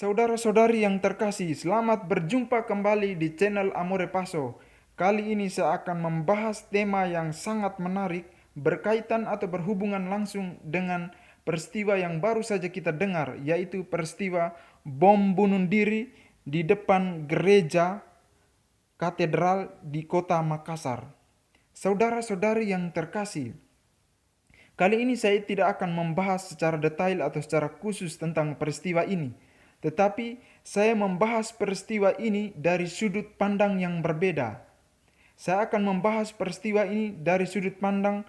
Saudara-saudari yang terkasih, selamat berjumpa kembali di channel Amore Paso. Kali ini saya akan membahas tema yang sangat menarik berkaitan atau berhubungan langsung dengan peristiwa yang baru saja kita dengar, yaitu peristiwa bom bunuh diri di depan gereja katedral di kota Makassar. Saudara-saudari yang terkasih, kali ini saya tidak akan membahas secara detail atau secara khusus tentang peristiwa ini, tetapi saya membahas peristiwa ini dari sudut pandang yang berbeda. Saya akan membahas peristiwa ini dari sudut pandang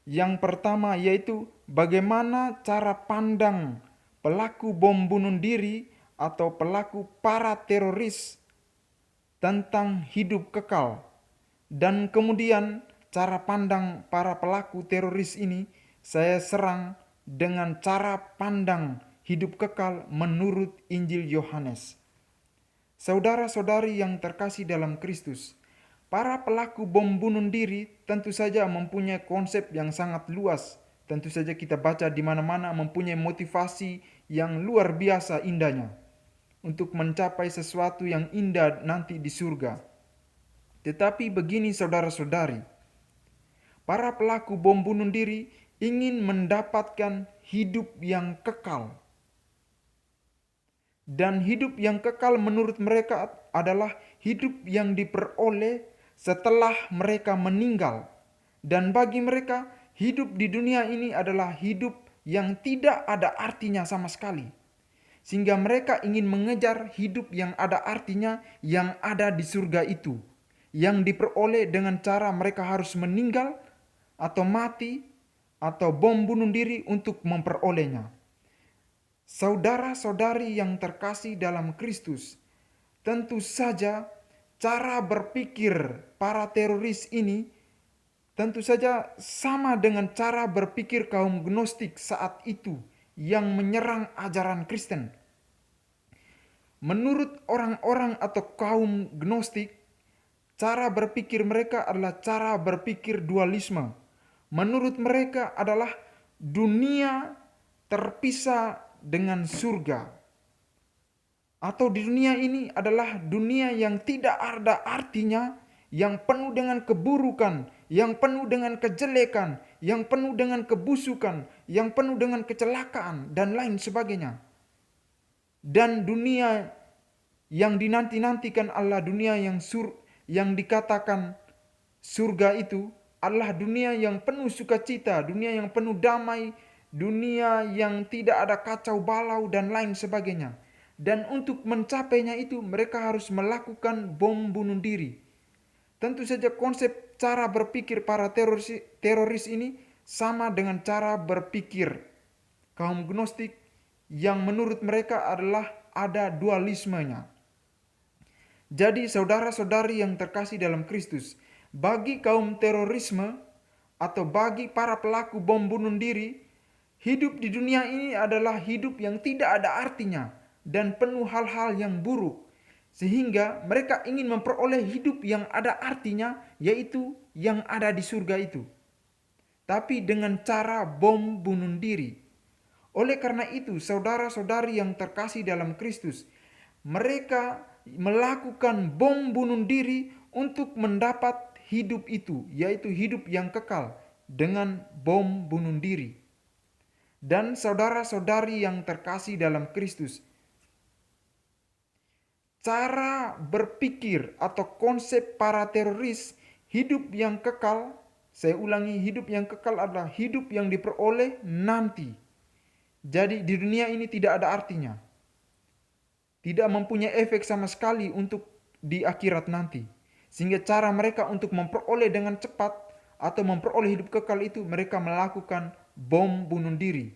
yang pertama, yaitu bagaimana cara pandang pelaku bom bunuh diri atau pelaku para teroris tentang hidup kekal. Dan kemudian cara pandang para pelaku teroris ini saya serang dengan cara pandang hidup kekal menurut Injil Yohanes. Saudara-saudari yang terkasih dalam Kristus, para pelaku bom bunuh diri tentu saja mempunyai konsep yang sangat luas. Tentu saja kita baca di mana-mana mempunyai motivasi yang luar biasa indahnya untuk mencapai sesuatu yang indah nanti di surga. Tetapi begini saudara-saudari, para pelaku bom bunuh diri ingin mendapatkan hidup yang kekal. Dan hidup yang kekal menurut mereka adalah hidup yang diperoleh setelah mereka meninggal. Dan bagi mereka, hidup di dunia ini adalah hidup yang tidak ada artinya sama sekali. Sehingga mereka ingin mengejar hidup yang ada artinya, yang ada di surga itu, yang diperoleh dengan cara mereka harus meninggal atau mati atau bom bunuh diri untuk memperolehnya. Saudara-saudari yang terkasih dalam Kristus, tentu saja cara berpikir para teroris ini tentu saja sama dengan cara berpikir kaum Gnostik saat itu yang menyerang ajaran Kristen. Menurut orang-orang atau kaum Gnostik, cara berpikir mereka adalah cara berpikir dualisme. Menurut mereka adalah dunia terpisah dengan surga. Atau di dunia ini adalah dunia yang tidak ada artinya, yang penuh dengan keburukan, yang penuh dengan kejelekan, yang penuh dengan kebusukan, yang penuh dengan kecelakaan, dan lain sebagainya. Dan dunia yang dinanti-nantikan adalah dunia yang dikatakan surga itu adalah dunia yang penuh sukacita, dunia yang penuh damai, dunia yang tidak ada kacau balau dan lain sebagainya. Dan untuk mencapainya itu mereka harus melakukan bom bunuh diri. Tentu saja konsep cara berpikir para teroris ini sama dengan cara berpikir kaum Gnostik yang menurut mereka adalah ada dualismenya. Jadi saudara-saudari yang terkasih dalam Kristus, bagi kaum terorisme atau bagi para pelaku bom bunuh diri, hidup di dunia ini adalah hidup yang tidak ada artinya dan penuh hal-hal yang buruk. Sehingga mereka ingin memperoleh hidup yang ada artinya, yaitu yang ada di surga itu. Tapi dengan cara bom bunuh diri. Oleh karena itu, saudara-saudari yang terkasih dalam Kristus, mereka melakukan bom bunuh diri untuk mendapat hidup itu, yaitu hidup yang kekal dengan bom bunuh diri. Dan saudara-saudari yang terkasih dalam Kristus, cara berpikir atau konsep para teroris hidup yang kekal, saya ulangi, hidup yang kekal adalah hidup yang diperoleh nanti. Jadi di dunia ini tidak ada artinya. Tidak mempunyai efek sama sekali untuk di akhirat nanti. Sehingga cara mereka untuk memperoleh dengan cepat atau memperoleh hidup kekal itu mereka melakukan bom bunuh diri.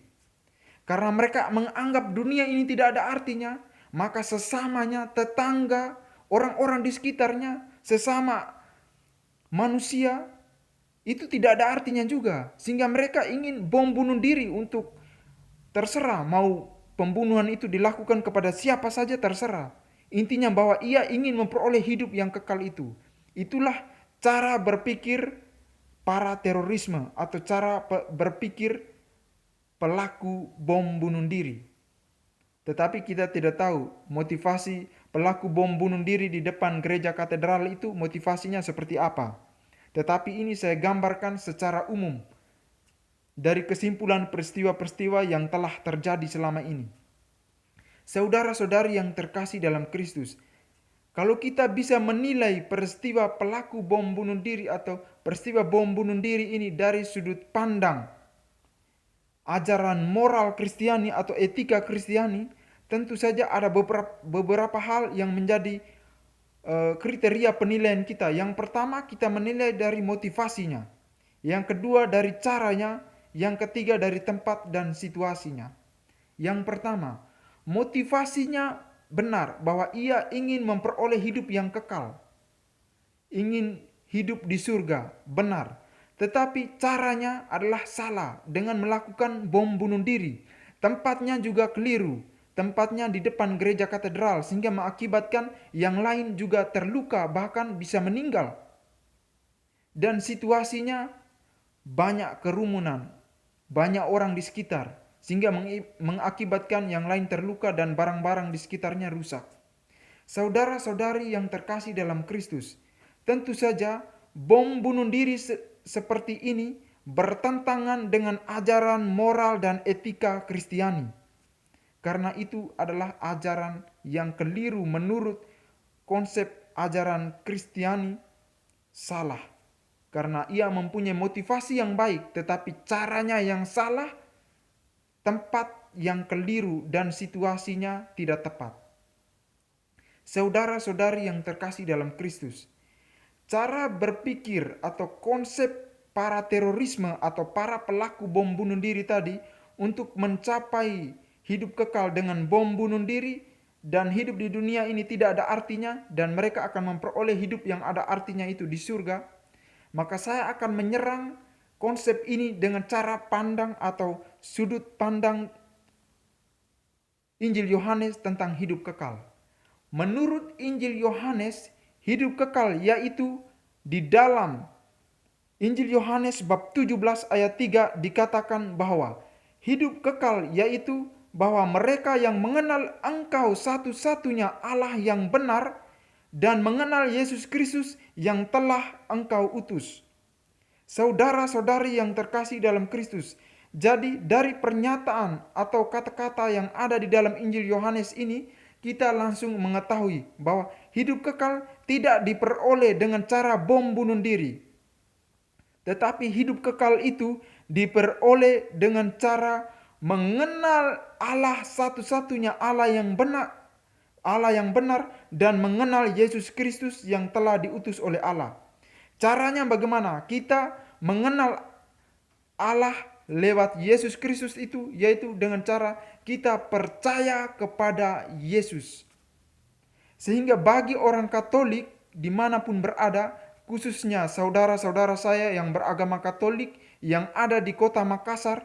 Karena mereka menganggap dunia ini tidak ada artinya, maka sesamanya, tetangga, orang-orang di sekitarnya, sesama manusia itu tidak ada artinya juga. Sehingga mereka ingin bom bunuh diri untuk terserah mau pembunuhan itu dilakukan kepada siapa saja terserah. Intinya bahwa ia ingin memperoleh hidup yang kekal itu. Itulah cara berpikir para terorisme atau cara berpikir pelaku bom bunuh diri. Tetapi kita tidak tahu motivasi pelaku bom bunuh diri di depan gereja katedral itu motivasinya seperti apa. Tetapi ini saya gambarkan secara umum dari kesimpulan peristiwa-peristiwa yang telah terjadi selama ini. Saudara-saudari yang terkasih dalam Kristus, kalau kita bisa menilai peristiwa pelaku bom bunuh diri atau peristiwa bom bunuh diri ini dari sudut pandang ajaran moral Kristiani atau etika Kristiani, tentu saja ada beberapa hal yang menjadi kriteria penilaian kita. Yang pertama, kita menilai dari motivasinya. Yang kedua, dari caranya. Yang ketiga, dari tempat dan situasinya. Yang pertama, motivasinya benar bahwa ia ingin memperoleh hidup yang kekal. Ingin hidup di surga, benar. Tetapi caranya adalah salah dengan melakukan bom bunuh diri. Tempatnya juga keliru. Tempatnya di depan gereja katedral sehingga mengakibatkan yang lain juga terluka bahkan bisa meninggal. Dan situasinya banyak kerumunan, banyak orang di sekitar sehingga mengakibatkan yang lain terluka dan barang-barang di sekitarnya rusak. Saudara-saudari yang terkasih dalam Kristus, tentu saja bom bunuh diri seperti ini bertentangan dengan ajaran moral dan etika Kristiani. Karena itu adalah ajaran yang keliru menurut konsep ajaran Kristiani salah. Karena ia mempunyai motivasi yang baik tetapi caranya yang salah, tempat yang keliru dan situasinya tidak tepat. Saudara-saudari yang terkasih dalam Kristus, cara berpikir atau konsep para terorisme atau para pelaku bom bunuh diri tadi untuk mencapai hidup kekal dengan bom bunuh diri dan hidup di dunia ini tidak ada artinya dan mereka akan memperoleh hidup yang ada artinya itu di surga, maka saya akan menyerang konsep ini dengan cara pandang atau sudut pandang Injil Yohanes tentang hidup kekal. Menurut Injil Yohanes, hidup kekal yaitu di dalam Injil Yohanes bab 17 ayat 3 dikatakan bahwa hidup kekal yaitu bahwa mereka yang mengenal Engkau satu-satunya Allah yang benar dan mengenal Yesus Kristus yang telah Engkau utus. Saudara-saudari yang terkasih dalam Kristus, jadi dari pernyataan atau kata-kata yang ada di dalam Injil Yohanes ini, kita langsung mengetahui bahwa hidup kekal tidak diperoleh dengan cara bom bunuh diri. Tetapi hidup kekal itu diperoleh dengan cara mengenal Allah satu-satunya Allah yang benar dan mengenal Yesus Kristus yang telah diutus oleh Allah. Caranya bagaimana? Kita mengenal Allah lewat Yesus Kristus itu yaitu dengan cara kita percaya kepada Yesus. Sehingga bagi orang Katolik dimanapun berada, khususnya saudara-saudara saya yang beragama Katolik yang ada di kota Makassar,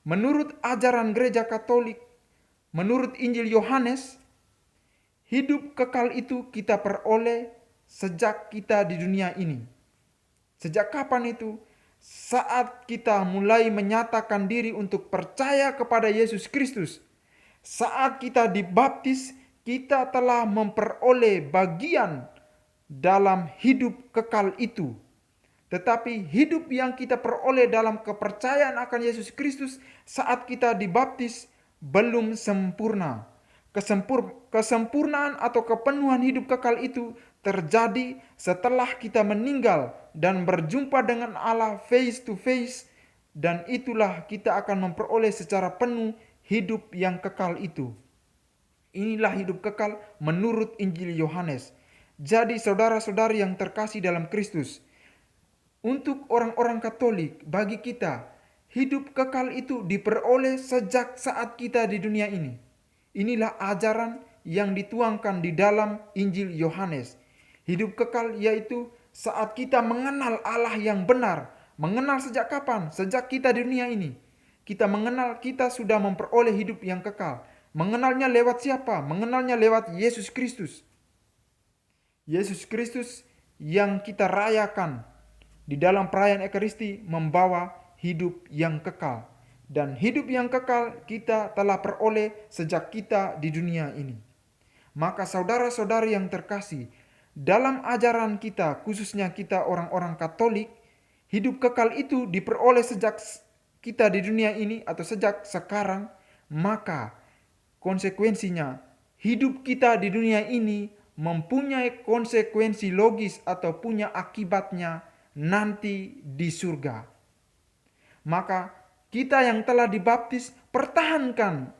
menurut ajaran gereja Katolik, menurut Injil Yohanes, hidup kekal itu kita peroleh sejak kita di dunia ini. Sejak kapan itu? Saat kita mulai menyatakan diri untuk percaya kepada Yesus Kristus. Saat kita dibaptis, kita telah memperoleh bagian dalam hidup kekal itu. Tetapi hidup yang kita peroleh dalam kepercayaan akan Yesus Kristus saat kita dibaptis belum sempurna. Kesempurnaan atau kepenuhan hidup kekal itu terjadi setelah kita meninggal dan berjumpa dengan Allah face to face, dan itulah kita akan memperoleh secara penuh hidup yang kekal itu. Inilah hidup kekal menurut Injil Yohanes. Jadi saudara-saudari yang terkasih dalam Kristus, untuk orang-orang Katolik, bagi kita, hidup kekal itu diperoleh sejak saat kita di dunia ini. Inilah ajaran yang dituangkan di dalam Injil Yohanes. Hidup kekal yaitu saat kita mengenal Allah yang benar. Mengenal sejak kapan? Sejak kita di dunia ini. Kita mengenal kita sudah memperoleh hidup yang kekal. Mengenalnya lewat siapa? Mengenalnya lewat Yesus Kristus. Yesus Kristus yang kita rayakan di dalam perayaan Ekaristi membawa hidup yang kekal. dan hidup yang kekal kita telah peroleh sejak kita di dunia ini. Maka saudara-saudari yang terkasih, dalam ajaran kita, khususnya kita orang-orang Katolik, hidup kekal itu diperoleh sejak kita di dunia ini atau sejak sekarang. Maka konsekuensinya hidup kita di dunia ini mempunyai konsekuensi logis atau punya akibatnya nanti di surga. Maka kita yang telah dibaptis pertahankan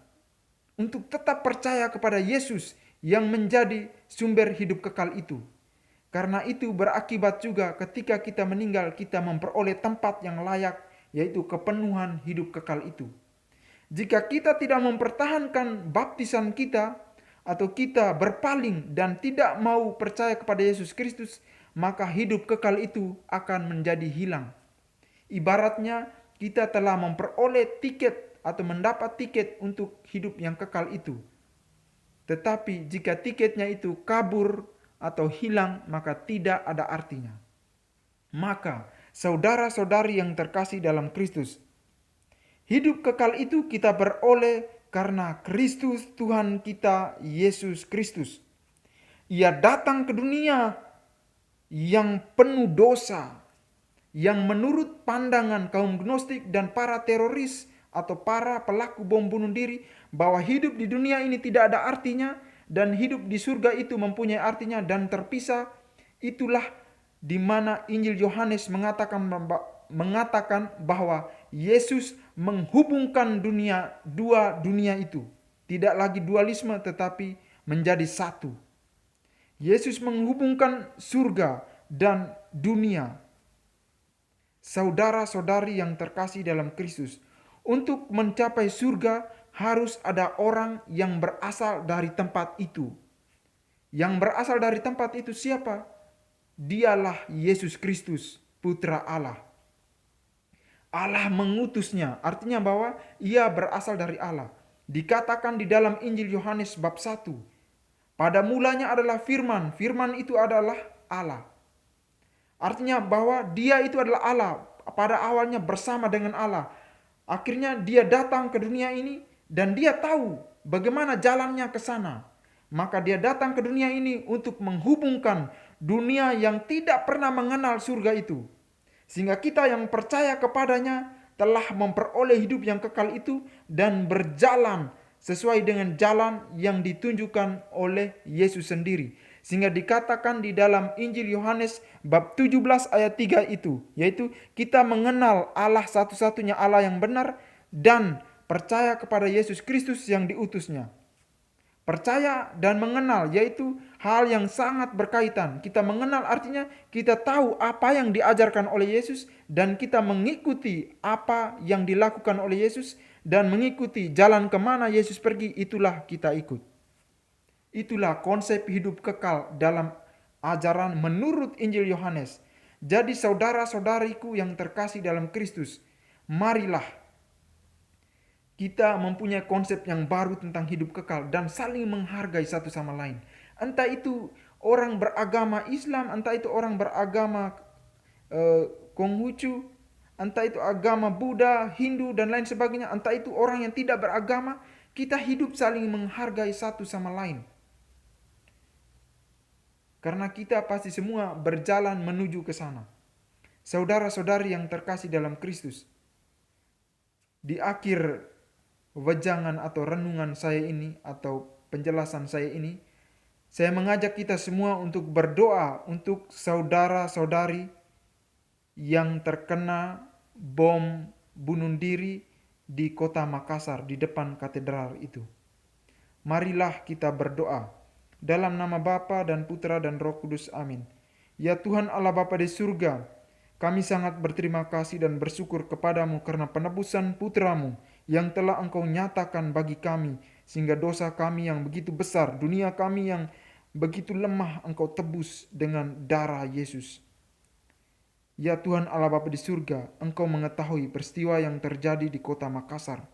untuk tetap percaya kepada Yesus yang menjadi sumber hidup kekal itu. Karena itu berakibat juga ketika kita meninggal kita memperoleh tempat yang layak, yaitu kepenuhan hidup kekal itu. Jika kita tidak mempertahankan baptisan kita atau kita berpaling dan tidak mau percaya kepada Yesus Kristus, maka hidup kekal itu akan menjadi hilang. Ibaratnya kita telah memperoleh tiket atau mendapat tiket untuk hidup yang kekal itu. Tetapi jika tiketnya itu kabur atau hilang, maka tidak ada artinya. Maka saudara-saudari yang terkasih dalam Kristus, hidup kekal itu kita beroleh karena Kristus Tuhan kita Yesus Kristus. Ia datang ke dunia yang penuh dosa, yang menurut pandangan kaum Gnostik dan para teroris atau para pelaku bom bunuh diri, bahwa hidup di dunia ini tidak ada artinya dan hidup di surga itu mempunyai artinya dan terpisah. Itulah di mana Injil Yohanes mengatakan bahwa Yesus menghubungkan dua dunia itu. Tidak lagi dualisme tetapi menjadi satu. Yesus menghubungkan surga dan dunia. Saudara-saudari yang terkasih dalam Kristus, untuk mencapai surga harus ada orang yang berasal dari tempat itu. Yang berasal dari tempat itu siapa? Dialah Yesus Kristus, Putra Allah. Allah mengutusnya, artinya bahwa ia berasal dari Allah. Dikatakan di dalam Injil Yohanes bab 1. Pada mulanya adalah firman, firman itu adalah Allah. Artinya bahwa dia itu adalah Allah, pada awalnya bersama dengan Allah. Akhirnya dia datang ke dunia ini dan dia tahu bagaimana jalannya ke sana. Maka dia datang ke dunia ini untuk menghubungkan dunia yang tidak pernah mengenal surga itu. Sehingga kita yang percaya kepadanya telah memperoleh hidup yang kekal itu dan berjalan sesuai dengan jalan yang ditunjukkan oleh Yesus sendiri. Sehingga dikatakan di dalam Injil Yohanes bab 17 ayat 3 itu, yaitu kita mengenal Allah satu-satunya Allah yang benar dan percaya kepada Yesus Kristus yang diutusnya. Percaya dan mengenal yaitu hal yang sangat berkaitan. Kita mengenal artinya kita tahu apa yang diajarkan oleh Yesus dan kita mengikuti apa yang dilakukan oleh Yesus dan mengikuti jalan kemana Yesus pergi, itulah kita ikut. Itulah konsep hidup kekal dalam ajaran menurut Injil Yohanes. Jadi saudara-saudariku yang terkasih dalam Kristus, marilah kita mempunyai konsep yang baru tentang hidup kekal dan saling menghargai satu sama lain. Entah itu orang beragama Islam, entah itu orang beragama Konghucu, entah itu agama Buddha, Hindu dan lain sebagainya, entah itu orang yang tidak beragama, kita hidup saling menghargai satu sama lain. Karena kita pasti semua berjalan menuju ke sana. Saudara-saudari yang terkasih dalam Kristus, di akhir wejangan atau renungan saya ini atau penjelasan saya ini, saya mengajak kita semua untuk berdoa untuk saudara-saudari yang terkena bom bunuh diri di kota Makassar di depan katedral itu. Marilah kita berdoa. Dalam nama Bapa dan Putra dan Roh Kudus, amin. Ya Tuhan Allah Bapa di surga, kami sangat berterima kasih dan bersyukur kepadamu karena penebusan Putramu yang telah Engkau nyatakan bagi kami, sehingga dosa kami yang begitu besar, dunia kami yang begitu lemah, Engkau tebus dengan darah Yesus. Ya Tuhan Allah Bapa di surga, Engkau mengetahui peristiwa yang terjadi di kota Makassar.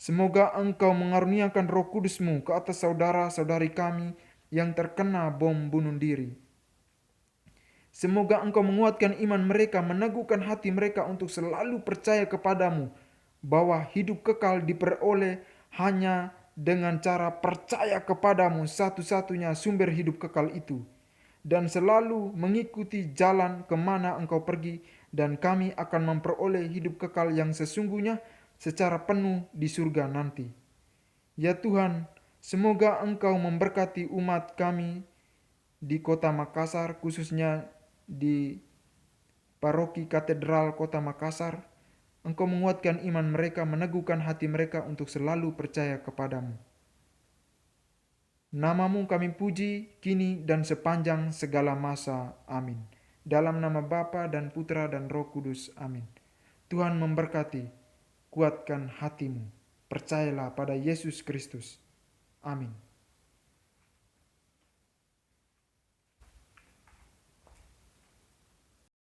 Semoga Engkau mengaruniakan Roh Kudus-Mu ke atas saudara-saudari kami yang terkena bom bunuh diri. Semoga Engkau menguatkan iman mereka, meneguhkan hati mereka untuk selalu percaya kepadamu bahwa hidup kekal diperoleh hanya dengan cara percaya kepadamu satu-satunya sumber hidup kekal itu, dan selalu mengikuti jalan kemana engkau pergi, dan kami akan memperoleh hidup kekal yang sesungguhnya secara penuh di surga nanti. Ya Tuhan, semoga engkau memberkati umat kami di kota Makassar, khususnya di paroki katedral kota Makassar. Engkau menguatkan iman mereka, meneguhkan hati mereka untuk selalu percaya kepadamu. Namamu kami puji, kini dan sepanjang segala masa. Amin. Dalam nama Bapa dan Putra dan Roh Kudus. Amin. Tuhan memberkati, kuatkan hatimu. Percayalah pada Yesus Kristus. Amin.